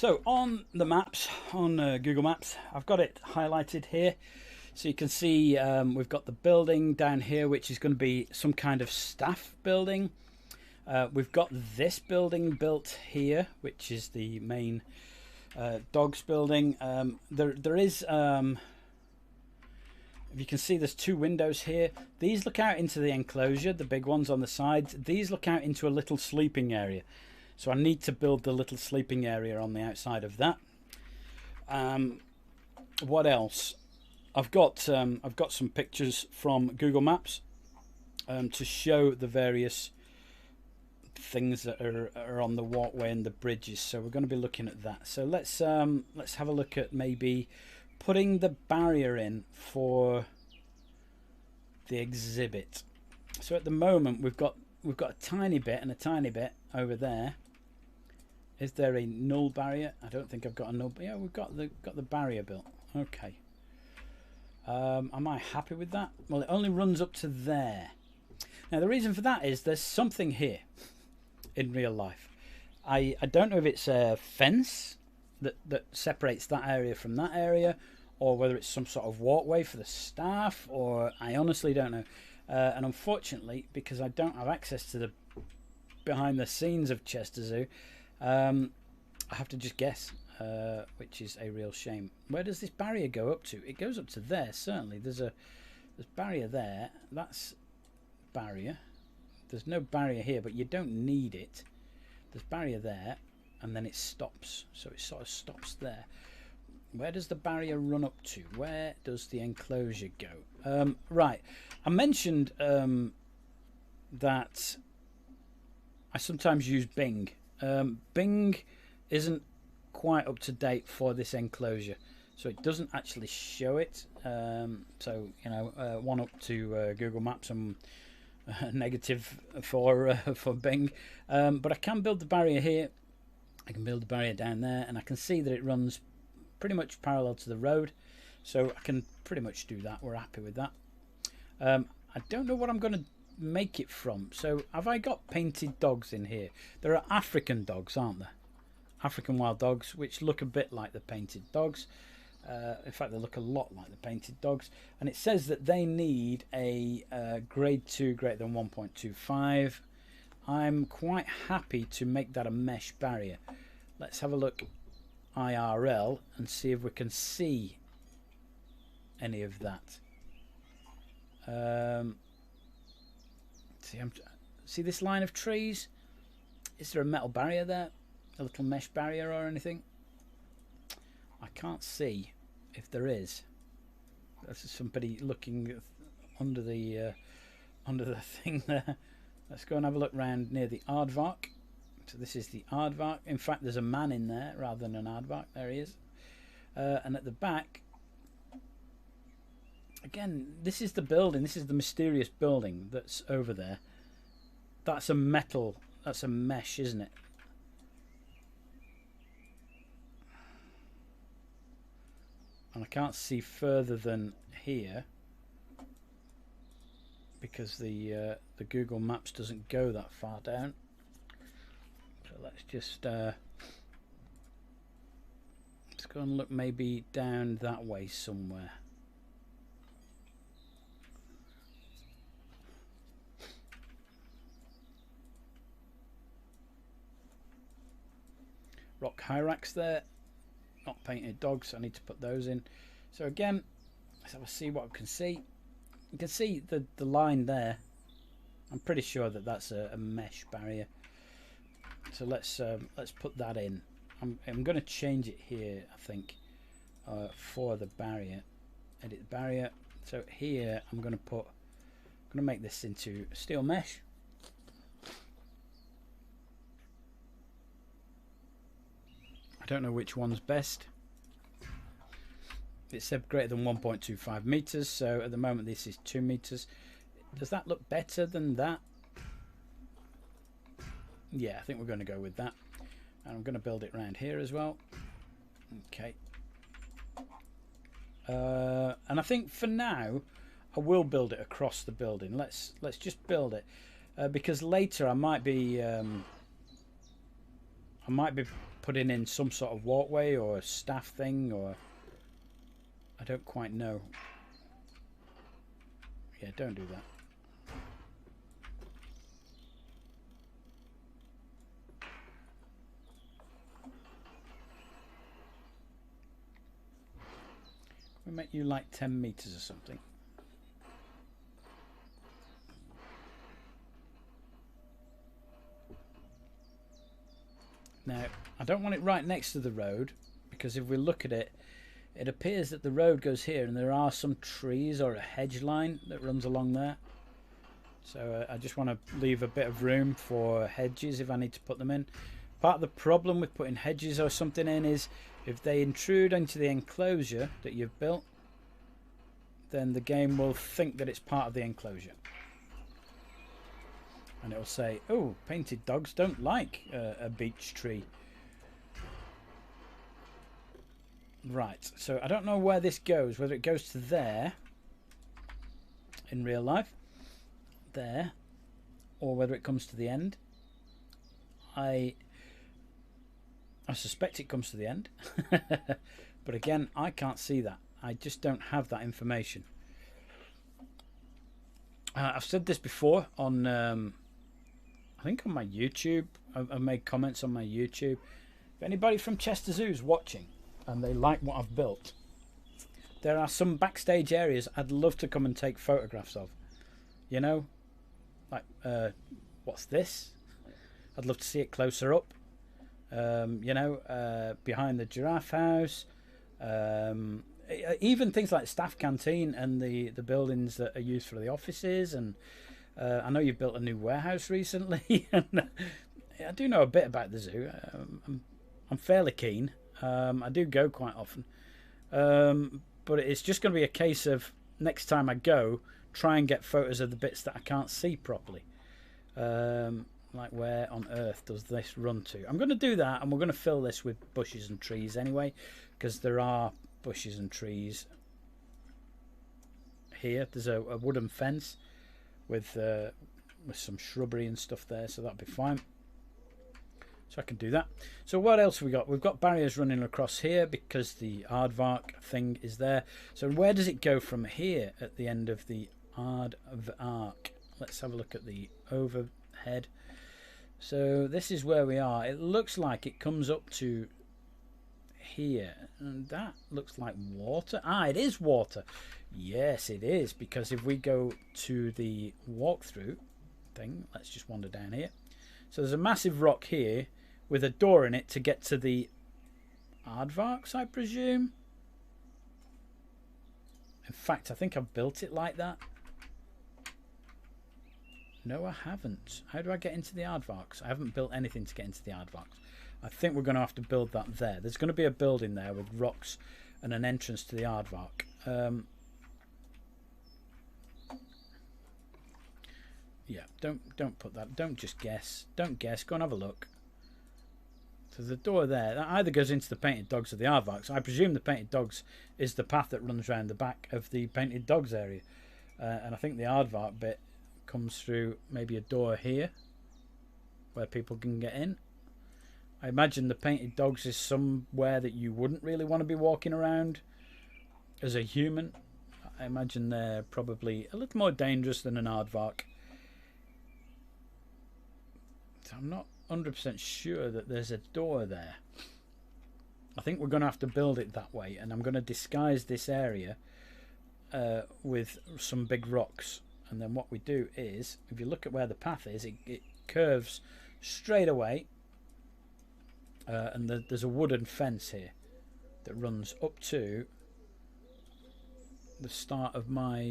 So on the maps, on Google Maps, I've got it highlighted here. So you can see we've got the building down here, which is going to be some kind of staff building. We've got this building built here, which is the main dogs building. There is, if you can see, there's two windows here. These look out into the enclosure, the big ones on the sides. These look out into a little sleeping area. So I need to build the little sleeping area on the outside of that. What else? I've got some pictures from Google Maps to show the various things that are on the walkway and the bridges. So we're going to be looking at that. So let's have a look at maybe putting the barrier in for the exhibit. So at the moment we've got a tiny bit and a tiny bit over there. Is there a null barrier? I don't think I've got a null. Yeah, we've got the barrier built. Okay. Am I happy with that? Well, it only runs up to there. Now the reason for that is there's something here in real life. I don't know if it's a fence that separates that area from that area, or whether it's some sort of walkway for the staff, or I honestly don't know. And unfortunately, because I don't have access to the behind the scenes of Chester Zoo, I have to just guess, which is a real shame. Where does this barrier go up to? It goes up to there, certainly. There's barrier there. That's barrier. There's no barrier here, but you don't need it. There's barrier there, and then it stops. So it sort of stops there. Where does the barrier run up to? Where does the enclosure go? Right. I mentioned that I sometimes use Bing. Bing isn't quite up to date for this enclosure, so it doesn't actually show it. So you know, one up to Google Maps and negative for Bing. But I can build the barrier here. I can build the barrier down there, and I can see that it runs pretty much parallel to the road, so I can pretty much do that. We're happy with that. I don't know what I'm going to make it from. So have I got painted dogs in here? There are African dogs, aren't there? African wild dogs, which look a bit like the painted dogs. In fact, they look a lot like the painted dogs. And it says that they need a grade 2 greater than 1.25. I'm quite happy to make that a mesh barrier. Let's have a look IRL and see if we can see any of that. See this line of trees? Is there a metal barrier there? A little mesh barrier or anything? I can't see if there is. There's somebody looking under the thing there. Let's go and have a look round near the aardvark. So this is the aardvark. In fact, there's a man in there rather than an aardvark. There he is. And at the back, again, this is the building. This is the mysterious building that's over there. That's a metal. That's a mesh, isn't it? And I can't see further than here because the Google Maps doesn't go that far down. So let's just let's go and look maybe down that way somewhere. Rock hyrax there, not painted dogs. I need to put those in. So again, let's have a see what I can see. You can see the line there. I'm pretty sure that that's a mesh barrier. So let's put that in. I'm going to change it here, I think, for the barrier. Edit the barrier. So here I'm going to make this into steel mesh. I don't know which one's best. It said greater than 1.25 meters, so at the moment this is 2 meters. Does that look better than that? Yeah, I think we're going to go with that. And I'm going to build it around here as well. Okay. And I think for now I will build it across the building. Let's just build it because later I might be putting in some sort of walkway or a staff thing, or I don't quite know. Yeah, don't do that. We make you like 10 meters or something. Now, I don't want it right next to the road, because if we look at it, it appears that the road goes here and there are some trees or a hedge line that runs along there. So I just want to leave a bit of room for hedges if I need to put them in. Part of the problem with putting hedges or something in is if they intrude into the enclosure that you've built, then the game will think that it's part of the enclosure. And it will say, oh, painted dogs don't like a beech tree. Right, so I don't know where this goes, whether it goes to there in real life, there, or whether it comes to the end. I suspect it comes to the end. But again, I can't see that. I just don't have that information. I've said this before on, I think on my YouTube. I've made comments on my YouTube. If anybody from Chester Zoo is watching and they like what I've built, there are some backstage areas I'd love to come and take photographs of. You know, like, what's this? I'd love to see it closer up. You know, behind the giraffe house. Even things like staff canteen and the buildings that are used for the offices. And I know you've built a new warehouse recently. And I do know a bit about the zoo. I'm fairly keen. I do go quite often. But it's just going to be a case of next time I go, try and get photos of the bits that I can't see properly. Like, where on earth does this run to? I'm going to do that, and we're going to fill this with bushes and trees anyway, because there are bushes and trees here. There's a wooden fence with some shrubbery and stuff there, so that'll be fine. So I can do that. So what else have we got? We've got barriers running across here because the aardvark thing is there. So where does it go from here at the end of the aardvark? Let's have a look at the overhead. So this is where we are. It looks like it comes up to here, and that looks like water. Ah, it is water. Yes, it is, because if we go to the walkthrough thing, let's just wander down here. So there's a massive rock here with a door in it to get to the aardvarks, I presume. In fact, I think I've built it like that. No, I haven't. How do I get into the aardvarks? I haven't built anything to get into the aardvarks. I think we're going to have to build that there. There's going to be a building there with rocks and an entrance to the aardvark. Yeah, don't put that. Don't just guess. Don't guess. Go and have a look. So the door there, that either goes into the painted dogs or the aardvarks. I presume the painted dogs is the path that runs around the back of the painted dogs area. And I think the aardvark bit comes through maybe a door here where people can get in. I imagine the painted dogs is somewhere that you wouldn't really want to be walking around as a human. I imagine they're probably a little more dangerous than an aardvark. So I'm not 100% sure that there's a door there. I think we're going to have to build it that way, and I'm going to disguise this area with some big rocks. And then what we do is, if you look at where the path is, it curves straight away. And there's a wooden fence here that runs up to the start of my...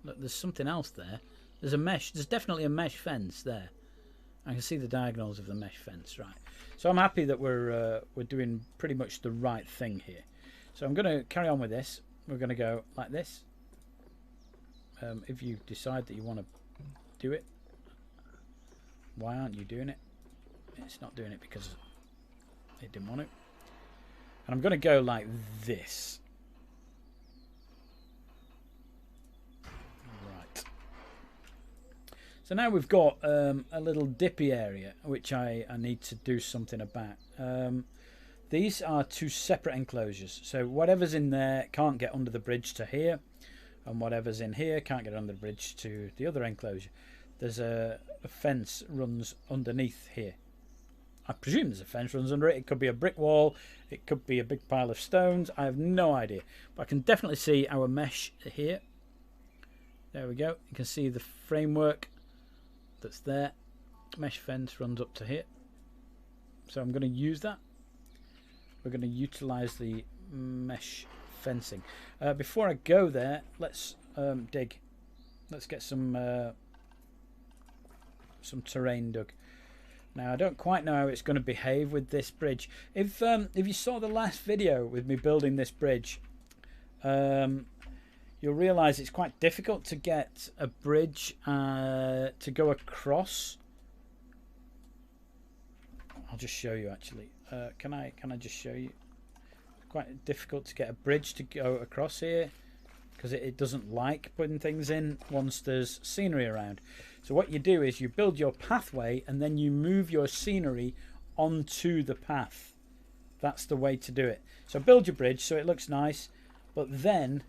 look, there's something else there. There's a mesh. There's definitely a mesh fence there. I can see the diagonals of the mesh fence, right? So I'm happy that we're doing pretty much the right thing here. So I'm going to carry on with this. We're going to go like this. If you decide that you want to do it, why aren't you doing it? It's not doing it because it didn't want to. And I'm going to go like this. Right. So now we've got a little dippy area, which I need to do something about. These are two separate enclosures. So whatever's in there can't get under the bridge to here, and whatever's in here can't get under the bridge to the other enclosure. There's a fence runs underneath here. I presume there's a fence runs under it. It could be a brick wall. It could be a big pile of stones. I have no idea. But I can definitely see our mesh here. There we go. You can see the framework that's there. Mesh fence runs up to here. So I'm going to use that. We're going to utilize the mesh fencing. Before I go there, let's dig. Let's get some terrain dug. Now I don't quite know how it's going to behave with this bridge. If you saw the last video with me building this bridge, you'll realise it's quite difficult to get a bridge to go across. I'll just show you actually. Can I just show you? Quite difficult to get a bridge to go across here because it doesn't like putting things in once there's scenery around. So what you do is you build your pathway and then you move your scenery onto the path. That's the way to do it. So build your bridge so it looks nice, but then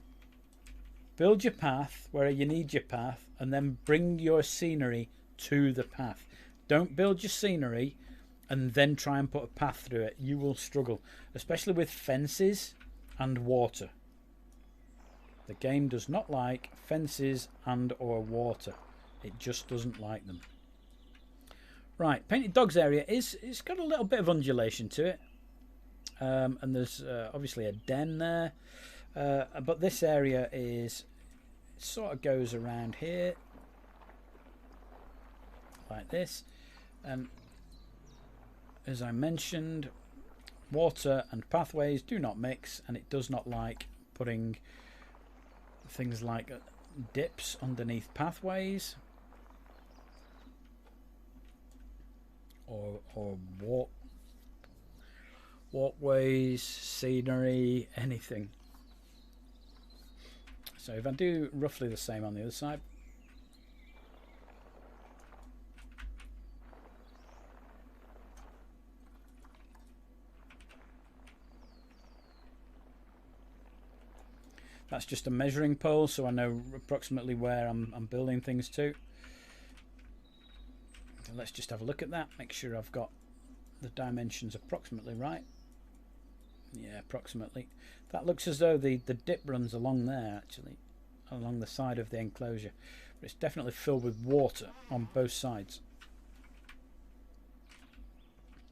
build your path where you need your path and then bring your scenery to the path. Don't build your scenery and then try and put a path through it. You will struggle, especially with fences and water. The game does not like fences and or water. It just doesn't like them. Right, Painted Dogs area it's got a little bit of undulation to it. And there's obviously a den there. But this area sort of goes around here. Like this. And as I mentioned, water and pathways do not mix, and it does not like putting things like dips underneath pathways or walkways, scenery, anything. So if I do roughly the same on the other side, that's just a measuring pole, so I know approximately where I'm building things to. So let's just have a look at that, make sure I've got the dimensions approximately right. Yeah, approximately. That looks as though the dip runs along there, actually, along the side of the enclosure. But it's definitely filled with water on both sides.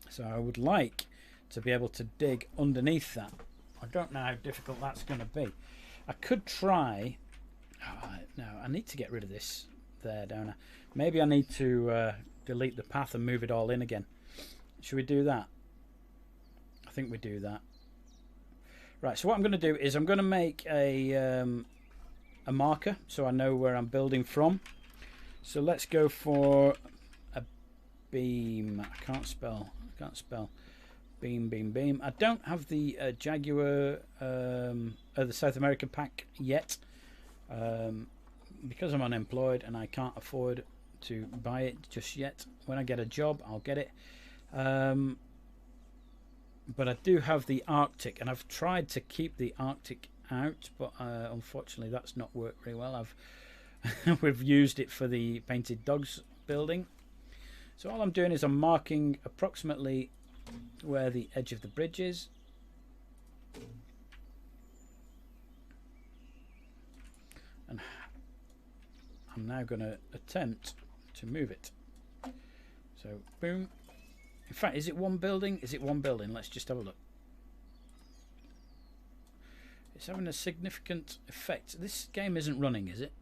So I would like to be able to dig underneath that. I don't know how difficult that's going to be. I could try. No, I need to get rid of this there, don't I? Maybe I need to delete the path and move it all in again. Should we do that? I think we do that. Right, so what I'm going to do is I'm going to make a marker so I know where I'm building from. So let's go for a beam. I can't spell. Beam. I don't have the Jaguar, the South American pack yet, because I'm unemployed and I can't afford to buy it just yet. When I get a job, I'll get it. But I do have the Arctic, and I've tried to keep the Arctic out, but unfortunately that's not worked very well. We've used it for the Painted Dogs building. So all I'm doing is I'm marking approximately where the edge of the bridge is. And I'm now going to attempt to move it. So boom. In fact, is it one building? Is it one building? Let's just have a look. It's having a significant effect. This game isn't running, is it?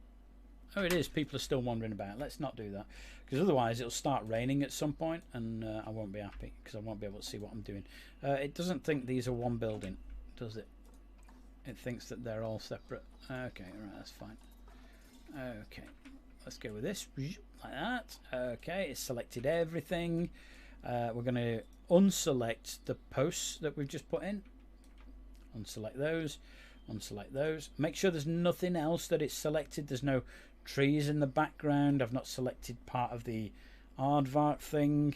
Oh, it is. People are still wandering about. Let's not do that, because otherwise it'll start raining at some point and I won't be happy because I won't be able to see what I'm doing. It doesn't think these are one building, does it? It thinks that they're all separate. Okay, right, that's fine. Okay, let's go with this like that. Okay, it's selected everything. We're going to unselect the posts that we've just put in. Unselect those. Unselect those. Make sure there's nothing else that it's selected. There's no trees in the background. I've not selected part of the aardvark thing.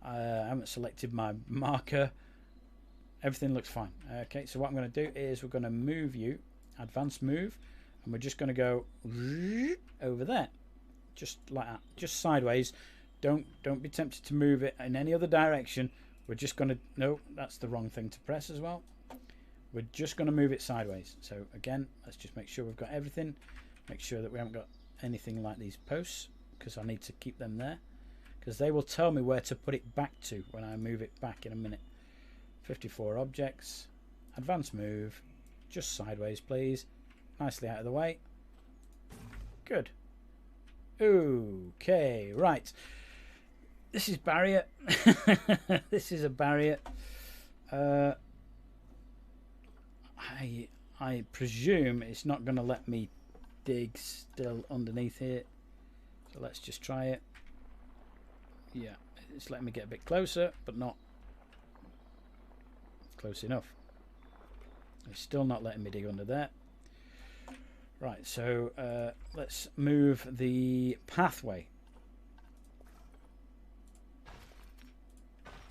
I haven't selected my marker. Everything looks fine. Okay, so what I'm going to do is we're going to move you, advanced move, and we're just going to go over there, just like that, just sideways. Don't be tempted to move it in any other direction. We're just going to, no, that's the wrong thing to press as well. We're just going to move it sideways. So again, let's just make sure we've got everything. Make sure that we haven't got anything like these posts, because I need to keep them there, because they will tell me where to put it back to when I move it back in a minute. 54 objects, advanced move, just sideways please, nicely out of the way. Good. Okay, right. This is barrier. This is a barrier. I presume it's not going to let me dig still underneath here. So let's just try it. Yeah, it's letting me get a bit closer, but not close enough. It's still not letting me dig under there. Right, so let's move the pathway.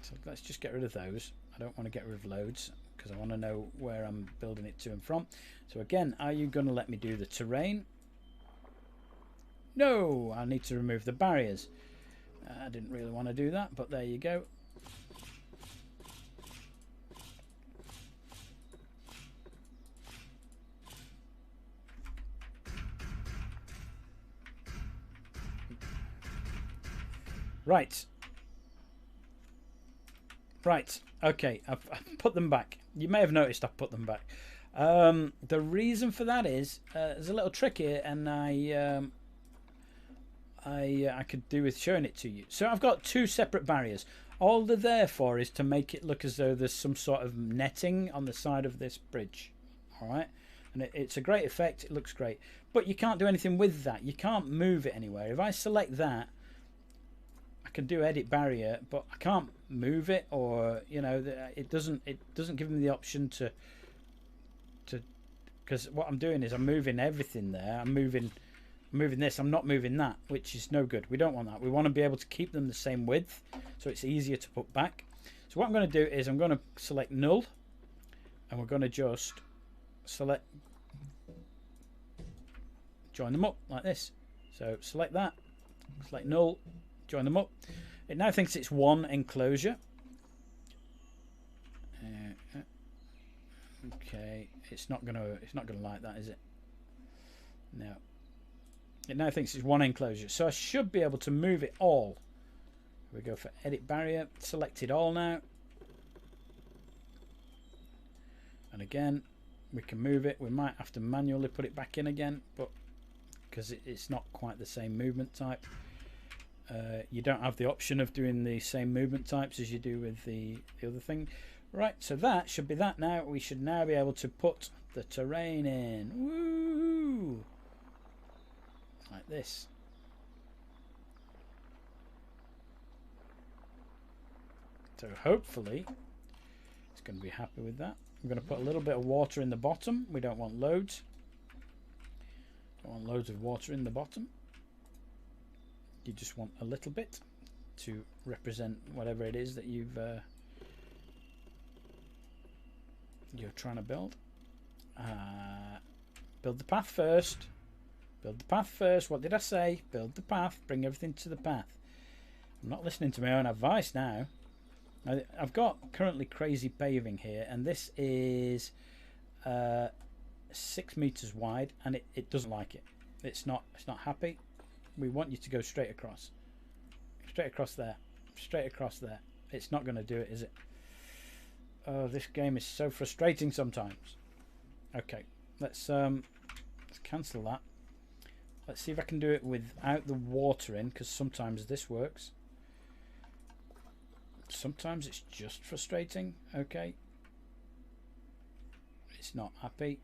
So let's just get rid of those. I don't want to get rid of loads because I want to know where I'm building it to and from. So again, are you going to let me do the terrain? No, I need to remove the barriers. I didn't really want to do that, but there you go. Right. Right. Okay, I've put them back. You may have noticed I've put them back. The reason for that is there's a little trick here, and I could do with showing it to you. So I've got two separate barriers. All they're there for is to make it look as though there's some sort of netting on the side of this bridge. All right, and it's a great effect. It looks great, but you can't do anything with that. You can't move it anywhere. If I select that, I can do edit barrier, but I can't move it, or you know, it doesn't give me the option to because what I'm doing is I'm moving everything there. I'm moving this, I'm not moving that, which is no good. We don't want that. We want to be able to keep them the same width, so it's easier to put back. So what I'm going to do is I'm going to select null, and we're going to just select, join them up like this. So select that, select null, join them up. It now thinks it's one enclosure. Okay, it's not gonna like that, is it? No. It now thinks it's one enclosure, so I should be able to move it all. We go for edit barrier, select it all now, and again we can move it. We might have to manually put it back in again, but because it's not quite the same movement type. You don't have the option of doing the same movement types as you do with the other thing. Right, so that should be that now. We should now be able to put the terrain in. Woo! Like this. So hopefully it's going to be happy with that. I'm going to put a little bit of water in the bottom. We don't want loads. Don't want loads of water in the bottom. You just want a little bit to represent whatever it is that you're trying to build. Build the path first. Build the path first. What did I say? Build the path. Bring everything to the path. I'm not listening to my own advice now. I've got currently crazy paving here, and this is 6 meters wide, and it doesn't like it. It's not happy. We want you to go straight across. Straight across there. Straight across there. It's not going to do it, is it? Oh, this game is so frustrating sometimes. Okay, let's cancel that. Let's see if I can do it without the water in, because sometimes this works. Sometimes it's just frustrating. Okay. It's not happy.